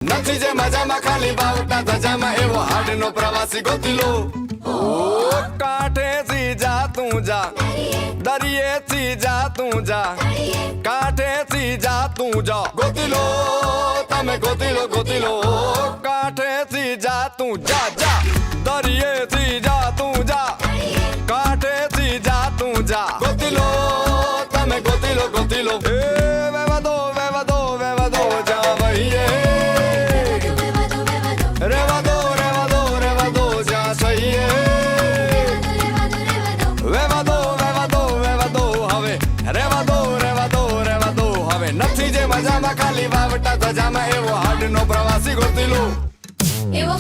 નથી જે મજામાં ખાલી બાવટા ધજામાં એવો હાડનો પ્રવાસી ગોતી લો ઓ કાંઠેથી જા તું જા દરિયેથી જા તું જા કાંઠેથી જા તું જા ગોતી લો તમે ગોતી લો કાંઠેથી જા તું જા જા દરિયેથી જા તું જા કાંઠેથી જા તું જા ગોતી લો તમે ગોતી લો એ વેવા દો જા વહીએ રેવા દો જા સહીએ વેવા દો હવે રેવા દો હવે નથી જે મજામાં ખાલી વાવટા ધજામાં એવો હાડનો પ્રવાસી ગોતી લો એવો